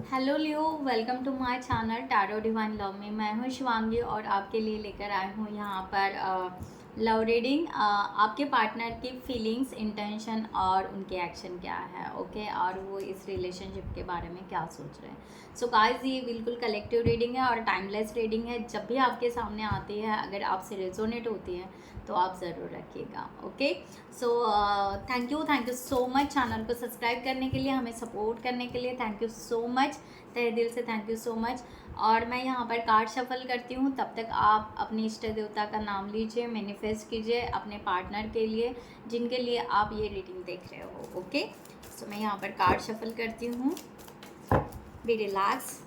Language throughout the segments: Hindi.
Hello Leo, welcome to my channel tarot divine love में। मैं हूँ शिवांगी और आपके लिए लेकर आई हूँ यहाँ पर लव रीडिंग। आपके पार्टनर की फीलिंग्स, इंटेंशन और उनके एक्शन क्या है, ओके, और वो इस रिलेशनशिप के बारे में क्या सोच रहे हैं। सो गाइस, ये बिल्कुल कलेक्टिव रीडिंग है और टाइमलेस रीडिंग है। जब भी आपके सामने आती है, अगर आपसे रेजोनेट होती है तो आप ज़रूर रखिएगा, okay. So thank you so much channel को सब्सक्राइब करने के लिए, हमें सपोर्ट करने के लिए। थैंक यू सो मच, तहे दिल से थैंक यू सो मच। और मैं यहाँ पर कार्ड शफल करती हूँ, तब तक आप अपने इष्ट देवता का नाम लीजिए, मैनिफेस्ट कीजिए अपने पार्टनर के लिए जिनके लिए आप ये रीडिंग देख रहे हो, ओके। सो मैं यहाँ पर कार्ड शफल करती हूँ। Be relax.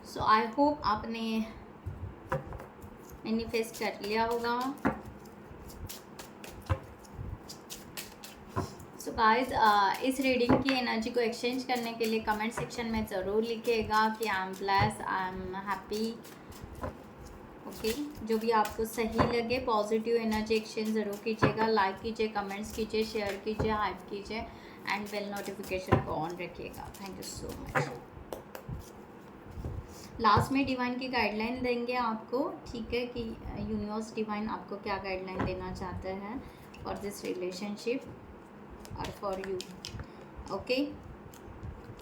So I hope आपने मैनिफेस्ट कर लिया होगा। सो गाइस, इस रीडिंग की एनर्जी को एक्सचेंज करने के लिए कमेंट सेक्शन में ज़रूर लिखिएगा कि I am blessed, I am happy, okay. जो भी आपको सही लगे पॉजिटिव एनर्जी एक्सचेंज ज़रूर कीजिएगा। लाइक कीजिए, कमेंट्स कीजिए, शेयर कीजिए, हाइप कीजिए एंड बेल नोटिफिकेशन को ऑन रखिएगा। Thank you so much. Last में डिवाइन की गाइडलाइन देंगे आपको, ठीक है, कि यूनिवर्स डिवाइन आपको क्या गाइडलाइन देना चाहते हैं फॉर दिस रिलेशनशिप और फॉर यू, ओके।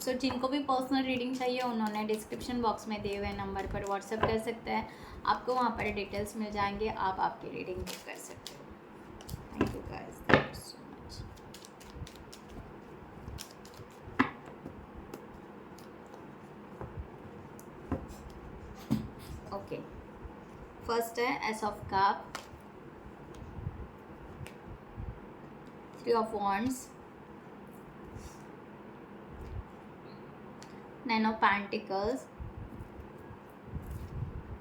सो जिनको भी पर्सनल रीडिंग चाहिए उन्होंने डिस्क्रिप्शन बॉक्स में दिए हुए नंबर पर व्हाट्सएप कर सकते हैं। आपको वहाँ पर डिटेल्स मिल जाएंगे, आप आपकी रीडिंग बुक कर सकते हो। Thank you guys, thank you so much. Okay, first है ace of cup, 3 of wands, 9 of pentacles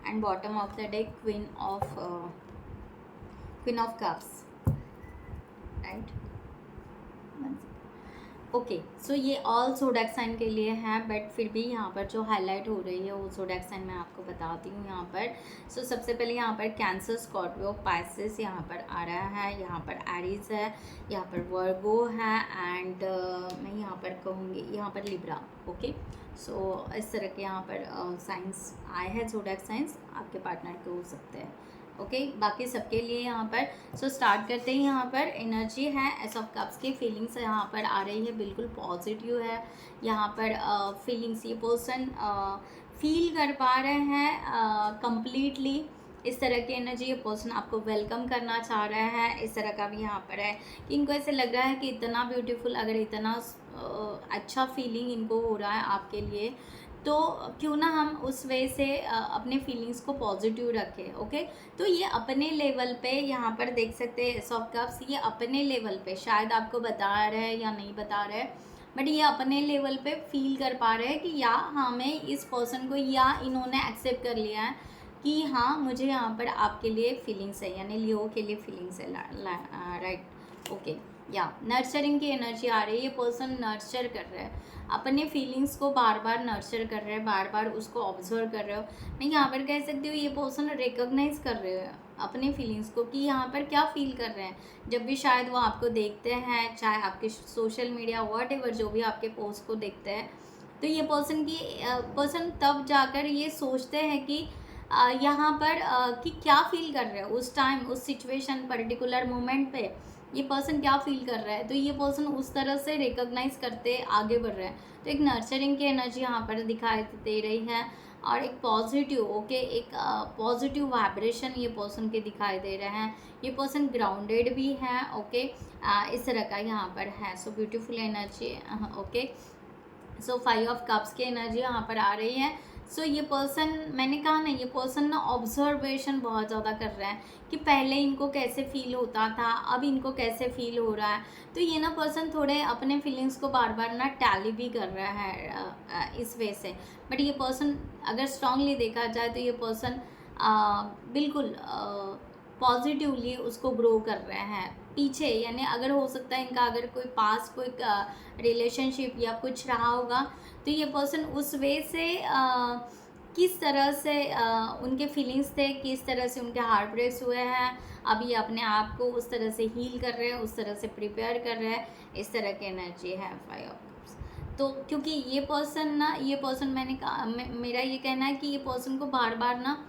and bottom of the deck queen of cups, right? Okay, so ये ऑल ज़ोडिएक साइन के लिए है, बट फिर भी यहाँ पर जो हाईलाइट हो रही है वो ज़ोडिएक साइन मैं आपको बताती हूँ यहाँ पर। सो सबसे पहले यहाँ पर कैंसर, स्कॉर्पियो, पाइसेस यहाँ पर आ रहा है, यहाँ पर एरीज है, यहाँ पर वर्गो है एंड मैं यहाँ पर कहूँगी यहाँ पर लिब्रा, ओके। सो इस तरह के यहाँ पर साइंस आए हैं, ज़ोडिएक साइंस आपके पार्टनर के हो सकते हैं, ओके। बाकी सबके लिए यहाँ पर सो स्टार्ट करते हैं। यहाँ पर एनर्जी है एस ऑफ कप्स की, फीलिंग्स यहाँ पर आ रही है, बिल्कुल पॉजिटिव है। यहाँ पर फीलिंग्स ये पर्सन फील कर पा रहे हैं कंप्लीटली। इस तरह की एनर्जी ये पर्सन आपको वेलकम करना चाह रहा है। इस तरह का भी यहाँ पर है कि इनको ऐसे लग रहा है कि इतना ब्यूटीफुल, अगर इतना अच्छा फीलिंग इनको हो रहा है आपके लिए, तो क्यों ना हम उस वे से अपने फीलिंग्स को पॉजिटिव रखें, ओके। तो ये अपने लेवल पे यहाँ पर देख सकते हैं एस ऑफ कप्स, ये अपने लेवल पे शायद आपको बता रहे हैं या नहीं बता रहे, बट ये अपने लेवल पे फील कर पा रहे हैं कि या हमें इस पर्सन को, या इन्होंने एक्सेप्ट कर लिया है कि हाँ मुझे यहाँ पर आपके लिए फीलिंग्स है, यानी लियो के लिए फीलिंग्स है, राइट, ओके। या नर्चरिंग की एनर्जी आ रही है, ये पर्सन नर्चर कर रहा है अपने फीलिंग्स को, बार बार नर्चर कर रहे हैं, बार बार उसको ऑब्जर्व कर रहे हो। मैं यहाँ पर कह सकती हूँ ये पर्सन रिकॉग्नाइज कर रहे हैं अपने फीलिंग्स को कि यहाँ पर क्या फील कर रहे हैं। जब भी शायद वो आपको देखते हैं, चाहे आपके सोशल मीडिया व्हाटएवर जो भी आपके पोस्ट को देखते हैं, तो ये पर्सन तब जाकर ये सोचते हैं कि यहाँ पर कि क्या फील कर रहे हैं उस टाइम, उस सिचुएशन, पर्टिकुलर मोमेंट पे ये पर्सन क्या फील कर रहा है, तो ये पर्सन उस तरह से रिकॉग्नाइज करते आगे बढ़ रहे हैं। तो एक नर्चरिंग की एनर्जी यहाँ पर दिखाई दे रही है और एक पॉजिटिव, ओके, एक पॉजिटिव वाइब्रेशन ये पर्सन के दिखाई दे रहे हैं। ये पर्सन ग्राउंडेड भी है, ओके, इस तरह का यहाँ पर है। So beautiful energy, okay. So 5 of cups की एनर्जी यहाँ पर आ रही है। सो ये पर्सन, मैंने कहा ना, ये पर्सन ना ऑब्जर्वेशन बहुत ज़्यादा कर रहे हैं कि पहले इनको कैसे फील होता था, अब इनको कैसे फील हो रहा है। तो ये ना पर्सन थोड़े अपने फीलिंग्स को बार बार ना टैली भी कर रहा है इस वे से। बट ये पर्सन अगर स्ट्रांगली देखा जाए तो ये पर्सन बिल्कुल पॉजिटिवली उसको ग्रो कर रहे हैं पीछे, यानी अगर हो सकता है इनका अगर कोई पास कोई रिलेशनशिप या कुछ रहा होगा, तो ये पर्सन उस वे से किस तरह से उनके फीलिंग्स थे, किस तरह से उनके हार्ट ब्रेक्स हुए हैं, अभी अपने आप को उस तरह से हील कर रहे हैं, उस तरह से प्रिपेयर कर रहे हैं, इस तरह की एनर्जी है 5 ऑफ कप्स। तो क्योंकि ये पर्सन मैंने कहा, मेरा ये कहना है कि ये पर्सन को बार बार ना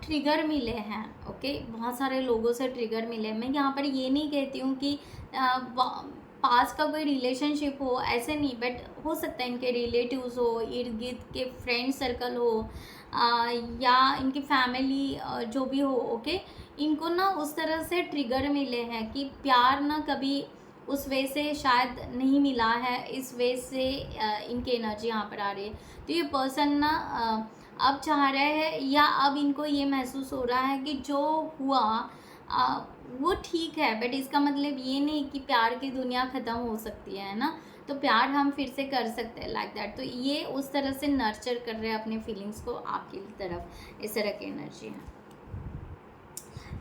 ट्रिगर मिले हैं, ओके, बहुत सारे लोगों से ट्रिगर मिले। मैं यहाँ पर ये नहीं कहती हूँ कि पास का कोई रिलेशनशिप हो, ऐसे नहीं, बट हो सकता है इनके रिलेटिव्स हो, इर्द गिर्द के फ्रेंड सर्कल हो, या इनकी फैमिली जो भी हो, ओके, इनको ना उस तरह से ट्रिगर मिले हैं कि प्यार ना कभी उस वे से शायद नहीं मिला है, इस वे से इनकी एनर्जी यहाँ पर आ रही है। तो ये पर्सन ना अब चाह रहे हैं, या अब इनको ये महसूस हो रहा है कि जो हुआ वो ठीक है, बट इसका मतलब ये नहीं कि प्यार की दुनिया ख़त्म हो सकती है ना, तो प्यार हम फिर से कर सकते हैं, लाइक दैट। तो ये उस तरह से नर्चर कर रहे हैं अपने फीलिंग्स को आपकी तरफ, इस तरह की एनर्जी है।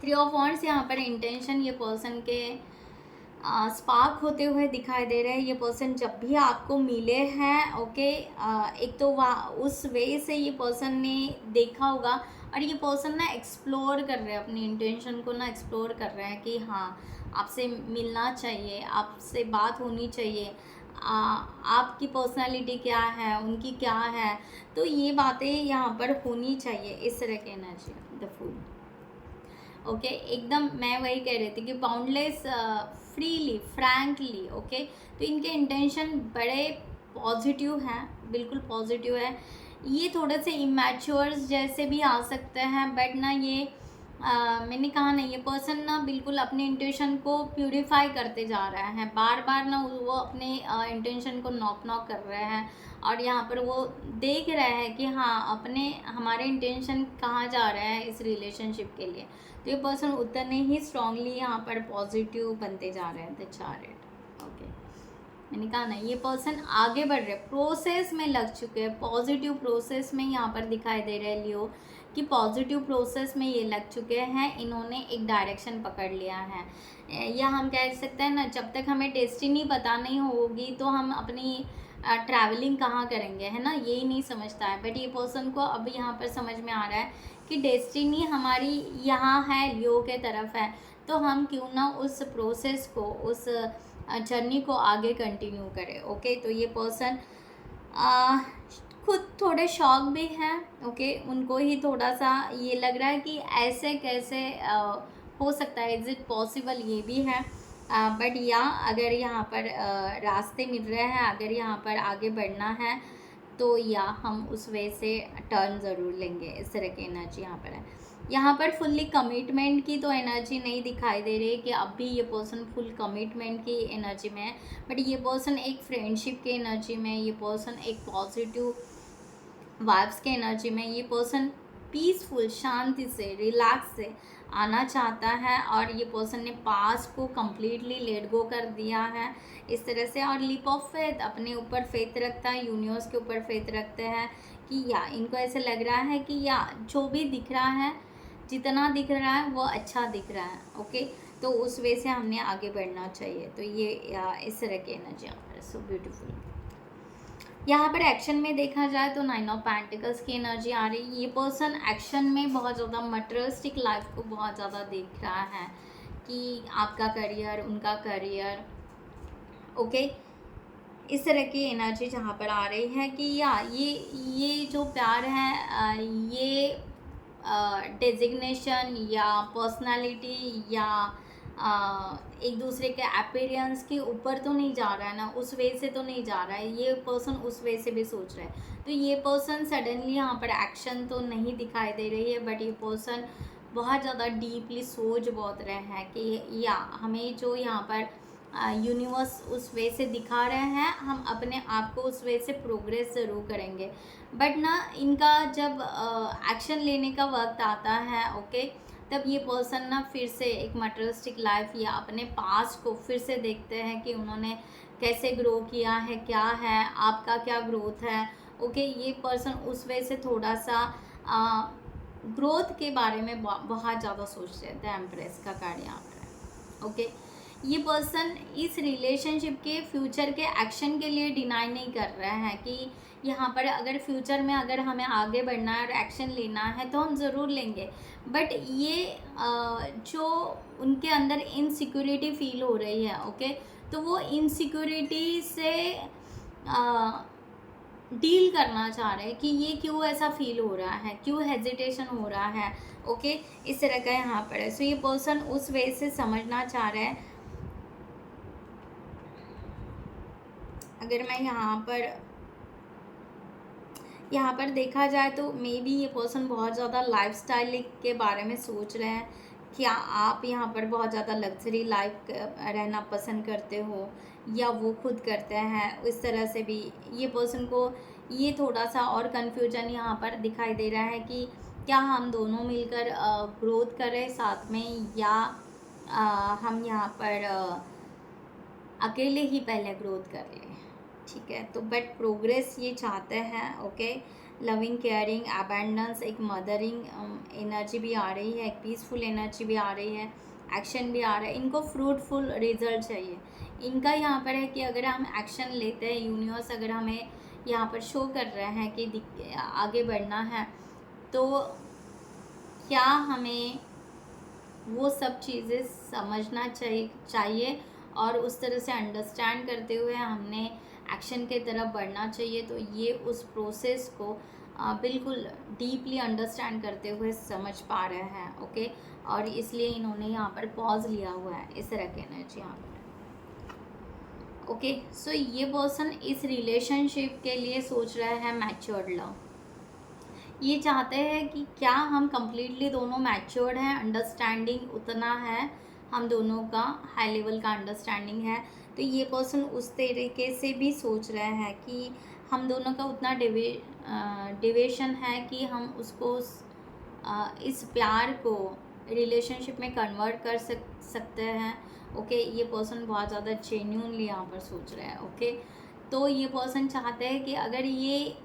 3 ऑफ वॉन्ड्स यहाँ पर इंटेंशन, ये पर्सन के स्पार्क होते हुए दिखाई दे रहे हैं। ये पर्सन जब भी आपको मिले हैं, ओके, एक तो वहाँ उस वे से ये पर्सन ने देखा होगा, और ये पर्सन ना एक्सप्लोर कर रहे हैं अपनी इंटेंशन को, ना एक्सप्लोर कर रहे हैं कि हाँ आपसे मिलना चाहिए, आपसे बात होनी चाहिए, आपकी पर्सनालिटी क्या है, उनकी क्या है, तो ये बातें यहाँ पर होनी चाहिए, इस तरह की एनर्जी। द फूल, ओके, एकदम मैं वही कह रही थी कि बाउंडलेस, फ्रीली, फ्रैंकली, ओके। तो इनके इंटेंशन बड़े पॉजिटिव हैं, बिल्कुल पॉजिटिव है। ये थोड़े से इमैच्योर्स जैसे भी आ सकते हैं, बट ना ये मैंने कहा ना, ये पर्सन ना बिल्कुल अपने इंटेंशन को प्यूरिफाई करते जा रहा है, बार बार ना वो अपने इंटेंशन को नॉक कर रहे हैं, और यहाँ पर वो देख रहे हैं कि हाँ अपने हमारे इंटेंशन कहाँ जा रहे हैं इस रिलेशनशिप के लिए। तो ये पर्सन उतने ही स्ट्रांगली यहाँ पर पॉजिटिव बनते जा रहे हैं। द चैरियट, ओके, मैंने कहा ना ये पर्सन आगे बढ़ रहे, प्रोसेस में लग चुके हैं, पॉजिटिव प्रोसेस में यहाँ पर दिखाई दे रहे हैं लियो, कि पॉजिटिव प्रोसेस में ये लग चुके हैं, इन्होंने एक डायरेक्शन पकड़ लिया है। या हम कह सकते हैं ना, जब तक हमें डेस्टिनी पता नहीं होगी तो हम अपनी ट्रैवलिंग कहाँ करेंगे, है ना, यही नहीं समझता है। बट ये पर्सन को अब यहाँ पर समझ में आ रहा है कि डेस्टिनी हमारी यहाँ है, लियो के तरफ है, तो हम क्यों ना उस प्रोसेस को, उस जर्नी को आगे कंटिन्यू करें, ओके। तो ये पर्सन खुद थोड़े शॉक भी हैं, ओके, उनको ही थोड़ा सा ये लग रहा है कि ऐसे कैसे हो सकता है, इज़ इट पॉसिबल, ये भी है। बट या अगर यहाँ पर रास्ते मिल रहे हैं, अगर यहाँ पर आगे बढ़ना है, तो या हम उस वे से टर्न ज़रूर लेंगे, इस तरह की एनर्जी यहाँ पर है। यहाँ पर फुल्ली कमिटमेंट की तो एनर्जी नहीं दिखाई दे रही है कि अब भी ये पर्सन फुल कमिटमेंट की एनर्जी में है, बट ये पर्सन एक फ्रेंडशिप की एनर्जी में, ये पर्सन एक पॉजिटिव वाइब्स के एनर्जी में, ये पर्सन पीसफुल, शांति से, रिलैक्स से आना चाहता है, और ये पर्सन ने पास को कम्प्लीटली लेट गो कर दिया है इस तरह से, और लीप ऑफ फेथ, अपने ऊपर फेथ रखता है, यूनिवर्स के ऊपर फेथ रखते हैं कि या इनको ऐसे लग रहा है कि या जो भी दिख रहा है, जितना दिख रहा है वो अच्छा दिख रहा है, ओके। तो उस वे से हमने आगे बढ़ना चाहिए। तो ये इस तरह की एनर्जी यहाँ पर सो ब्यूटीफुल। यहाँ पर एक्शन में देखा जाए तो 9 ऑफ पेंटिकल्स की एनर्जी आ रही है। ये पर्सन एक्शन में बहुत ज़्यादा मटेरियलिस्टिक लाइफ को बहुत ज़्यादा देख रहा है कि आपका करियर, उनका करियर, ओके, इस तरह की एनर्जी जहाँ पर आ रही है कि या ये जो प्यार है, ये डेजिग्नेशन या पर्सनालिटी या एक दूसरे के अपीयरेंस के ऊपर तो नहीं जा रहा है ना, उस वे से तो नहीं जा रहा है, ये पर्सन उस वे से भी सोच रहा है। तो ये पर्सन सडनली यहाँ पर एक्शन तो नहीं दिखाई दे रही है, बट ये पर्सन बहुत ज़्यादा डीपली सोच बहुत रहे हैं कि या हमें जो यहाँ पर यूनिवर्स उस वे से दिखा रहे हैं, हम अपने आप को उस वे से प्रोग्रेस ज़रूर करेंगे। बट ना इनका जब एक्शन लेने का वक्त आता है, ओके, तब ये पर्सन ना फिर से एक मटेरियलिस्टिक लाइफ या अपने पास्ट को फिर से देखते हैं कि उन्होंने कैसे ग्रो किया है, क्या है आपका, क्या ग्रोथ है, ओके। ये पर्सन उस वे से थोड़ा सा ग्रोथ के बारे में बहुत ज़्यादा सोच रहे थे। एम्प्रेस का कार्ड यहाँ पर है। ओके, ये पर्सन इस रिलेशनशिप के फ्यूचर के एक्शन के लिए डिनाई नहीं कर रहा है कि यहाँ पर अगर फ्यूचर में अगर हमें आगे बढ़ना है और एक्शन लेना है तो हम ज़रूर लेंगे, बट ये जो उनके अंदर इनसिक्योरिटी फील हो रही है, ओके, तो वो इनसिक्योरिटी से डील करना चाह रहे हैं कि ये क्यों ऐसा फील हो रहा है, क्यों हेजिटेशन हो रहा है। ओके, इस तरह का यहाँ पर है। सो ये पर्सन उस वे से समझना चाह रहा है। अगर मैं यहाँ पर देखा जाए तो मे बी ये पर्सन बहुत ज़्यादा लाइफस्टाइल के बारे में सोच रहे हैं। क्या आप यहाँ पर बहुत ज़्यादा लग्जरी लाइफ रहना पसंद करते हो या वो खुद करते हैं, इस तरह से भी ये पर्सन को ये थोड़ा सा और कन्फ्यूजन यहाँ पर दिखाई दे रहा है कि क्या हम दोनों मिलकर ग्रोथ करें साथ में, या हम यहाँ पर अकेले ही पहले ग्रोथ कर लें। ठीक है, तो बट प्रोग्रेस ये चाहते हैं। ओके, लविंग, केयरिंग, अबेंडेंस, एक मदरिंग एनर्जी भी आ रही है, एक पीसफुल एनर्जी भी आ रही है, एक्शन भी आ रहा है। इनको फ्रूटफुल रिजल्ट चाहिए। इनका यहाँ पर है कि अगर हम एक्शन लेते हैं, यूनिवर्स अगर हमें यहाँ पर शो कर रहे हैं कि आगे बढ़ना है, तो क्या हमें वो सब चीज़ें समझना चाहिए और उस तरह से अंडरस्टैंड करते हुए हमने एक्शन के तरफ बढ़ना चाहिए। तो ये उस प्रोसेस को बिल्कुल डीपली अंडरस्टैंड करते हुए समझ पा रहे हैं। ओके, और इसलिए इन्होंने यहाँ पर पॉज लिया हुआ है, इस तरह की एनर्जी यहाँ पर। ओके, सो ये पर्सन इस रिलेशनशिप के लिए सोच रहा है मैच्योर्ड लव। ये चाहते हैं कि क्या हम कम्प्लीटली दोनों मैच्योर्ड हैं, अंडरस्टैंडिंग उतना है, हम दोनों का हाई लेवल का अंडरस्टैंडिंग है। तो ये पर्सन उस तरीके से भी सोच रहे हैं कि हम दोनों का उतना डिवेशन है कि हम उसको इस प्यार को रिलेशनशिप में कन्वर्ट कर सकते हैं। ओके, ये पर्सन बहुत ज़्यादा जेन्यूनली यहाँ पर सोच रहा है। ओके, तो ये पर्सन चाहते हैं कि अगर ये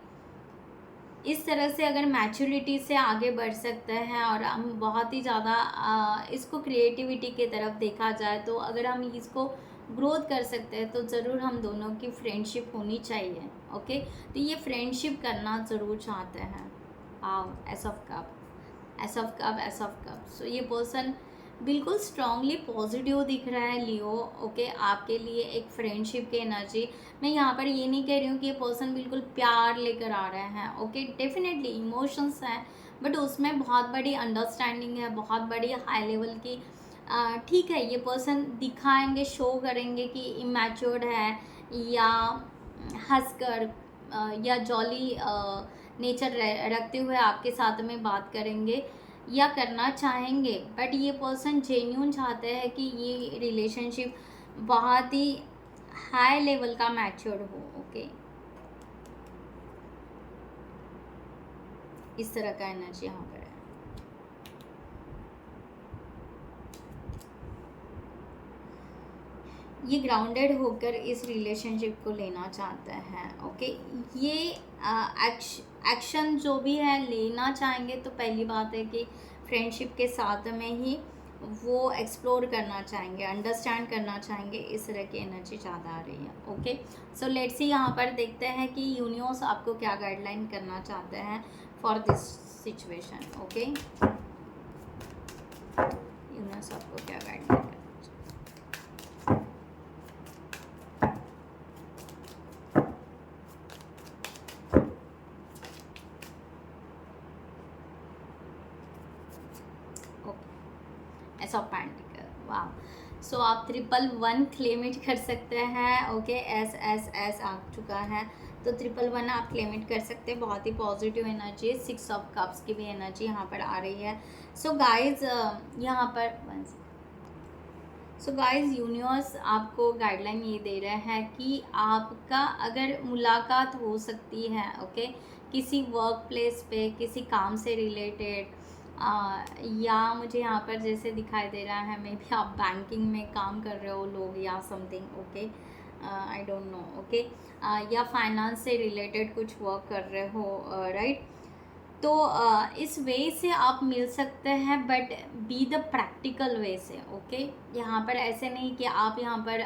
इस तरह से अगर मैच्योरिटी से आगे बढ़ सकते हैं और हम बहुत ही ज़्यादा इसको क्रिएटिविटी के तरफ देखा जाए तो अगर हम इसको ग्रोथ कर सकते हैं तो ज़रूर हम दोनों की फ्रेंडशिप होनी चाहिए। ओके, तो ये फ्रेंडशिप करना ज़रूर चाहते हैं। Ace of cup, ace of cup, ace of cup. So ये पर्सन बिल्कुल स्ट्रांगली पॉजिटिव दिख रहा है लियो। ओके, आपके लिए एक फ्रेंडशिप की एनर्जी। मैं यहाँ पर ये नहीं कह रही हूँ कि ये पर्सन बिल्कुल प्यार लेकर आ रहे हैं। ओके, डेफिनेटली इमोशंस हैं, बट उसमें बहुत बड़ी अंडरस्टैंडिंग है, बहुत बड़ी हाई लेवल की। ठीक है, ये पर्सन दिखाएंगे, शो करेंगे कि इमैच्योर्ड है, या हंसकर या जॉली नेचर रखते हुए आपके साथ में बात करेंगे या करना चाहेंगे, बट ये पर्सन जेन्यून चाहते हैं कि ये रिलेशनशिप बहुत ही हाई लेवल का मैच्योर्ड हो। ओके, इस तरह का एनर्जी यहाँ पर है। ये ग्राउंडेड होकर इस रिलेशनशिप को लेना चाहते हैं। ओके, ये एक्शन जो भी है लेना चाहेंगे, तो पहली बात है कि फ्रेंडशिप के साथ में ही वो एक्सप्लोर करना चाहेंगे, अंडरस्टैंड करना चाहेंगे, इस तरह की एनर्जी ज़्यादा आ रही है। ओके, सो लेट्स सी यहाँ पर देखते हैं कि यूनिवर्स आपको क्या गाइडलाइन करना चाहते हैं for this situation. Okay, universe आपको क्या गाइडलाइन एस ऑफ पेंटिकल। वाह, सो आप 111 क्लेमिट कर सकते हैं। ओके, एस एस एस आ चुका है, तो 111 आप क्लेमिट कर सकते हैं। बहुत ही पॉजिटिव एनर्जी है। 6 ऑफ कप्स की भी एनर्जी यहाँ पर आ रही है। सो गाइज यहाँ पर यूनिवर्स आपको गाइडलाइन ये दे रहे हैं कि आपका अगर मुलाकात हो सकती है, ओके, किसी वर्क प्लेस पे, किसी काम से रिलेटेड, या मुझे यहाँ पर जैसे दिखाई दे रहा है मे बी आप बैंकिंग में काम कर रहे हो लोग या something. Okay, I don't know. Okay, या फाइनेंस से रिलेटेड कुछ वर्क कर रहे हो, राइट। तो इस वे से आप मिल सकते हैं, but be the practical way से। ओके, यहाँ पर ऐसे नहीं कि आप यहाँ पर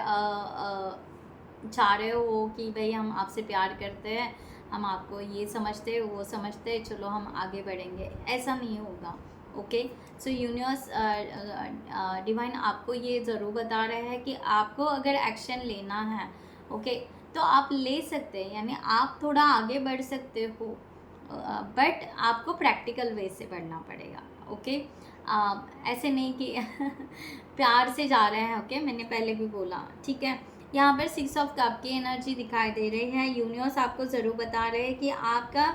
चाह रहे हो कि भाई हम आपसे प्यार करते हैं, हम आपको ये समझते हैं वो समझते हैं, चलो हम आगे बढ़ेंगे, ऐसा नहीं होगा। ओके, सो यूनिवर्स डिवाइन आपको ये ज़रूर बता रहे हैं कि आपको अगर एक्शन लेना है, ओके, तो आप ले सकते हैं, यानी आप थोड़ा आगे बढ़ सकते हो, बट आपको प्रैक्टिकल वे से बढ़ना पड़ेगा। ओके, ऐसे नहीं कि प्यार से जा रहे हैं। ओके, मैंने पहले भी बोला, ठीक है। यहाँ पर 6 ऑफ कप की एनर्जी दिखाई दे रही है। यूनिवर्स आपको ज़रूर बता रहे हैं कि आपका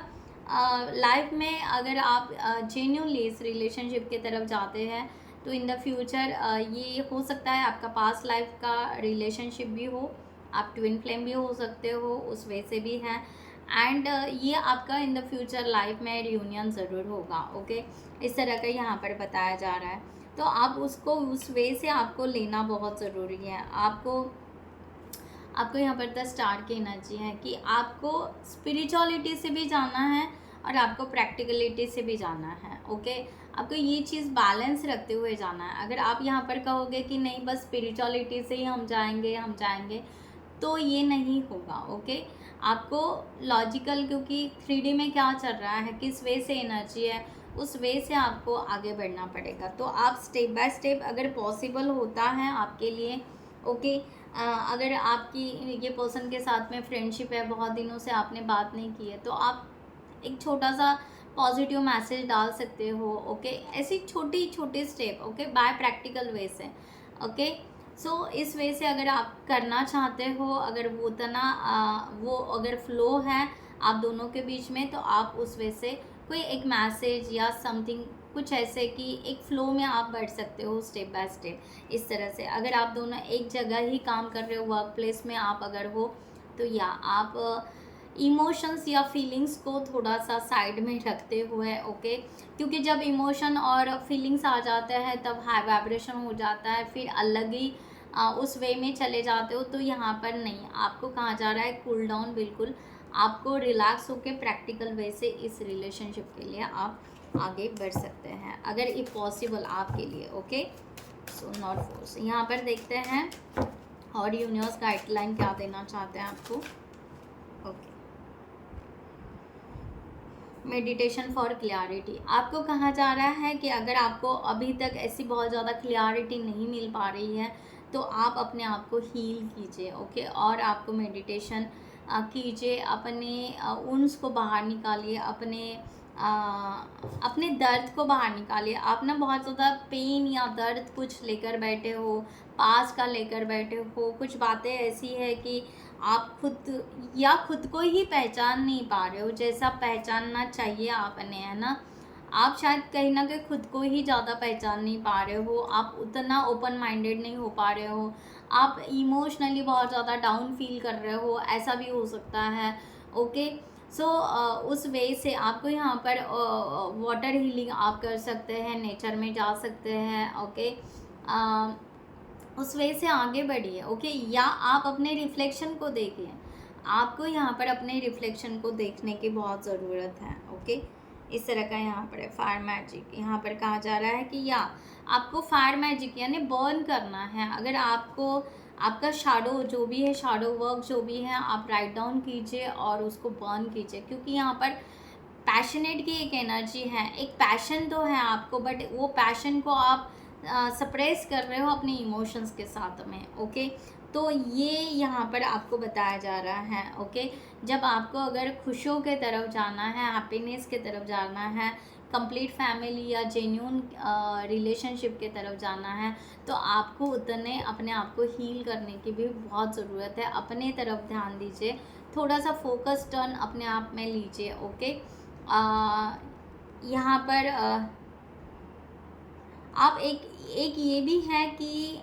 लाइफ में अगर आप जेन्युइनली इस रिलेशनशिप की तरफ जाते हैं, तो इन द फ्यूचर ये हो सकता है आपका पास्ट लाइफ का रिलेशनशिप भी हो, आप ट्विन फ्लेम भी हो सकते हो, उस वे से भी हैं, एंड ये आपका इन द फ्यूचर लाइफ में रियूनियन ज़रूर होगा। ओके, इस तरह का यहाँ पर बताया जा रहा है। तो आप उसको उस वे से आपको लेना बहुत ज़रूरी है। आपको यहाँ पर द स्टार की एनर्जी है कि आपको स्पिरिचुअलिटी से भी जाना है और आपको प्रैक्टिकलिटी से भी जाना है। ओके, आपको ये चीज़ बैलेंस रखते हुए जाना है। अगर आप यहाँ पर कहोगे कि नहीं बस स्पिरिचुअलिटी से ही हम जाएंगे, तो ये नहीं होगा। ओके, आपको लॉजिकल, क्योंकि 3D में क्या चल रहा है, किस वे से एनर्जी है, उस वे से आपको आगे बढ़ना पड़ेगा। तो आप स्टेप बाय स्टेप, अगर पॉसिबल होता है आपके लिए, ओके, अगर आपकी ये पर्सन के साथ में फ्रेंडशिप है, बहुत दिनों से आपने बात नहीं की है, तो आप एक छोटा सा पॉजिटिव मैसेज डाल सकते हो। ओके, ऐसी छोटी छोटी step, okay, by practical way से। ओके, सो इस वे से अगर आप करना चाहते हो, अगर वो उतना वो अगर फ्लो है आप दोनों के बीच में, तो आप उस वे से कोई एक मैसेज या समथिंग, कुछ ऐसे कि एक फ़्लो में आप बढ़ सकते हो स्टेप बाय स्टेप। इस तरह से अगर आप दोनों एक जगह ही काम कर रहे हो, वर्क प्लेस में आप अगर हो, तो या आप इमोशंस या फीलिंग्स को थोड़ा सा साइड में रखते हुए, ओके, क्योंकि जब इमोशन और फीलिंग्स आ जाते हैं तब हाई वाइब्रेशन हो जाता है, फिर अलग ही उस वे में चले जाते हो। तो यहाँ पर नहीं, आपको कहा जा रहा है कूल डाउन, बिल्कुल आपको रिलैक्स होकर प्रैक्टिकल वे से इस रिलेशनशिप के लिए आप आगे बढ़ सकते हैं, अगर ये पॉसिबल आपके लिए। Okay, so not force. यहाँ पर देखते हैं और यूनिवर्स गाइडलाइन क्या देना चाहते हैं आपको। Okay, meditation for clarity. आपको कहा जा रहा है कि अगर आपको अभी तक ऐसी बहुत ज़्यादा क्लियरिटी नहीं मिल पा रही है, तो आप अपने आप को हील कीजिए। ओके, और आपको मेडिटेशन कीजिए, अपने उन्स को बाहर निकालिए, अपने दर्द को बाहर निकालिए। आप ना बहुत ज़्यादा पेन या दर्द कुछ लेकर बैठे हो, पास का लेकर बैठे हो, कुछ बातें ऐसी है कि आप खुद को ही पहचान नहीं पा रहे हो जैसा पहचानना चाहिए आपने, है ना। आप शायद कहीं ना कहीं खुद को ही ज़्यादा पहचान नहीं पा रहे हो, आप उतना ओपन माइंडेड नहीं हो पा रहे हो, आप इमोशनली बहुत ज़्यादा डाउन फील कर रहे हो, ऐसा भी हो सकता है। ओके, सो उस वे से आपको यहाँ पर वाटर हीलिंग आप कर सकते हैं, नेचर में जा सकते हैं। ओके, उस वे से आगे बढ़िए। ओके, या आप अपने रिफ्लेक्शन को देखिए, आपको यहाँ पर अपने रिफ्लेक्शन को देखने की बहुत ज़रूरत है। ओके, इस तरह का यहाँ पर है फायर मैजिक। यहाँ पर कहा जा रहा है कि या आपको फायर मैजिक यानी बर्न करना है। अगर आपको आपका शैडो जो भी है, शैडो वर्क जो भी है, आप राइट डाउन कीजिए और उसको बर्न कीजिए, क्योंकि यहाँ पर पैशनेट की एक एनर्जी है, एक पैशन तो है आपको, बट वो पैशन को आप सप्रेस कर रहे हो अपने इमोशंस के साथ में। ओके, तो ये यहाँ पर आपको बताया जा रहा है। ओके, जब आपको अगर खुशियों के तरफ जाना है, हैप्पीनेस के तरफ जाना है, कंप्लीट फैमिली या जेन्यून रिलेशनशिप के तरफ जाना है, तो आपको उतने अपने आप को हील करने की भी बहुत ज़रूरत है। अपने तरफ ध्यान दीजिए, थोड़ा सा फोकस टर्न अपने आप में लीजिए। ओके, यहाँ पर आप एक ये भी है कि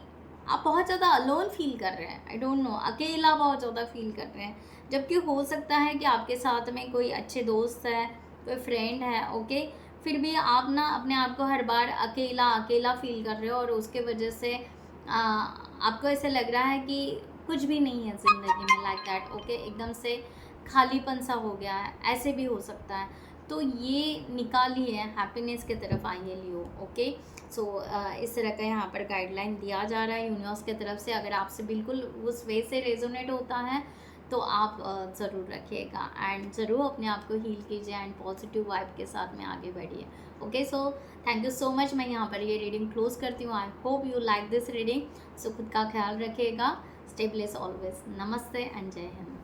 आप बहुत ज़्यादा अलोन फील कर रहे हैं, आई डोंट नो, अकेला बहुत ज़्यादा फील कर रहे हैं, जबकि हो सकता है कि आपके साथ में कोई अच्छे दोस्त है, कोई फ्रेंड है। ओके, फिर भी आप ना अपने आप को हर बार अकेला अकेला फील कर रहे हो, और उसके वजह से आपको ऐसे लग रहा है कि कुछ भी नहीं है ज़िंदगी में, लाइक दैट। ओके, एकदम से खालीपन सा हो गया है, ऐसे भी हो सकता है। तो ये निकालिए, हैप्पीनेस की तरफ आइए लियो। ओके, सो इस तरह का यहाँ पर गाइडलाइन दिया जा रहा है यूनिवर्स की तरफ से। अगर आपसे बिल्कुल उस वे से रेजोनेट होता है तो आप ज़रूर रखिएगा एंड ज़रूर अपने आप को हील कीजिए एंड पॉजिटिव वाइब के साथ में आगे बढ़िए। Okay, so thank you so much. मैं यहाँ पर ये रीडिंग क्लोज करती हूँ। I hope you like this reading. So खुद का ख्याल रखिएगा। Stay bless always. नमस्ते एंड जय हिंद।